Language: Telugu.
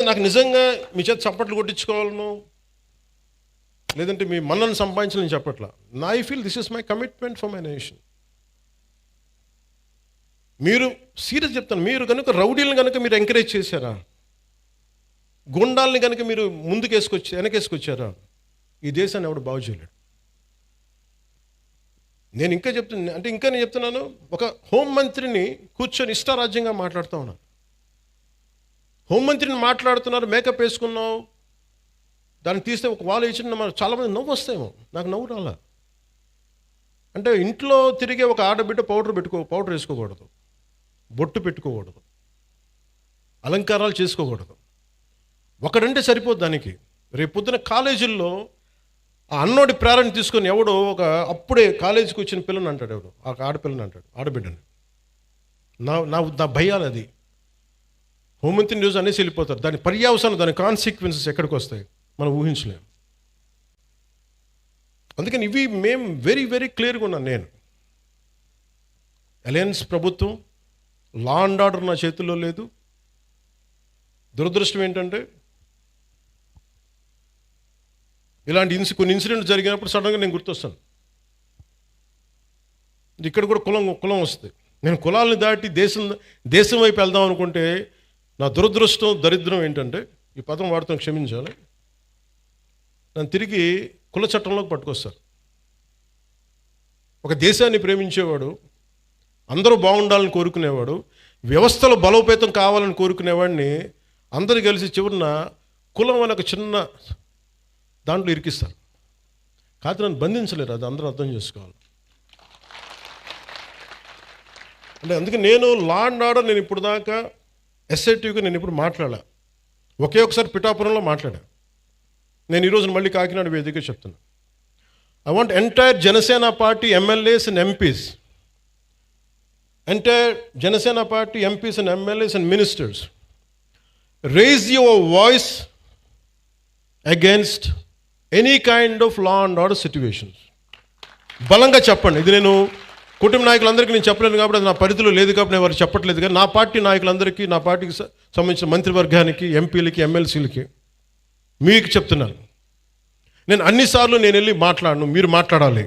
నాకు నిజంగా మీ చేత చప్పట్లు కొట్టించుకోవాలను, లేదంటే మీ మన్నను సంపాదించాలని చెప్పట్లా. I feel this is my commitment for my nation. మీరు సీరియస్ చెప్తాను, మీరు కనుక రౌడీలను కనుక మీరు ఎంకరేజ్ చేశారా, గుండాలని కనుక మీరు వెనకేసుకొచ్చారా, ఈ దేశాన్ని ఎవడు బాగు చేయలేడు. నేను చెప్తున్నాను, ఒక హోంమంత్రిని కూర్చొని ఇష్టారాజ్యంగా మాట్లాడుతూ ఉన్నాను. హోంమంత్రిని మాట్లాడుతున్నారు, మేకప్ వేసుకున్నావు, దాన్ని తీస్తే ఒక వాళ్ళు ఇచ్చిన చాలామంది నవ్వు వస్తాయేమో, నాకు నవ్వు రాలా. అంటే ఇంట్లో తిరిగే ఒక ఆడబిడ్డ పౌడర్ వేసుకోకూడదు, బొట్టు పెట్టుకోకూడదు, అలంకారాలు చేసుకోకూడదు. ఒకడంటే సరిపోద్ది దానికి. రేపు పొద్దున కాలేజీల్లో ఆ అన్నోడి ప్రేరణ తీసుకొని ఎవడో ఒక అప్పుడే కాలేజీకి వచ్చిన పిల్లని అంటాడు, ఎవడు ఆ ఆడపిల్లని అంటాడు, ఆడబిడ్డని. నా భయాలు అది. హోంమంత్రి న్యూస్ అనేసి వెళ్ళిపోతారు. దాని పర్యావసానం, దాని కాన్సిక్వెన్సెస్ ఎక్కడికి వస్తాయి మనం ఊహించలేము. అందుకని ఇవి మేము వెరీ వెరీ క్లియర్గా ఉన్నాను. నేను అలయన్స్ ప్రభుత్వం, లా అండ్ ఆర్డర్ నా చేతుల్లో లేదు. దురదృష్టం ఏంటంటే ఇలాంటి కొన్ని ఇన్సిడెంట్ జరిగినప్పుడు సడన్గా నేను గుర్తొస్తాను. ఇక్కడ కూడా కులం వస్తుంది. నేను కులాలను దాటి దేశం వైపు వెళ్దాం అనుకుంటే నా దురదృష్టం, దరిద్రం ఏంటంటే, ఈ పదం వాడుతాం, క్షమించాలి, నన్ను తిరిగి కుల చట్టంలోకి పట్టుకొస్తారు. ఒక దేశాన్ని ప్రేమించేవాడు, అందరూ బాగుండాలని కోరుకునేవాడు, వ్యవస్థలో బలోపేతం కావాలని కోరుకునేవాడిని అందరూ కలిసి చివరిన కులం అనే ఒక చిన్న దాంట్లో ఇరికిస్తారు. కాదు, నన్ను బంధించలేరు. అది అందరూ అర్థం చేసుకోవాలి. అంటే అందుకే నేను లా అండ్ ఆర్డర్, నేను ఇప్పుడు దాకా ఎస్ఐటీగా నేను ఇప్పుడు మాట్లాడా. ఒకసారి పిఠాపురంలో మాట్లాడా. నేను ఈరోజు మళ్ళీ కాకినాడ వేదికగా చెప్తున్నా. I want entire Janasena party MLAs and MPs, entire Janasena party MPs and MLAs and ministers, raise your voice against any kind of law and order situations. బలంగా చెప్పండి. ఇది నేను కుటుంబ నాయకులందరికీ నేను చెప్పలేను కాబట్టి, అది నా పరిధిలో లేదు కాబట్టి నేను వారు చెప్పట్లేదు. కానీ నా పార్టీ నాయకులందరికీ, నా పార్టీకి సంబంధించిన మంత్రివర్గానికి, ఎంపీలకి, ఎమ్మెల్సీలకి మీకు చెప్తున్నాను, నేను అన్నిసార్లు నేను వెళ్ళి మాట్లాడను, మీరు మాట్లాడాలి.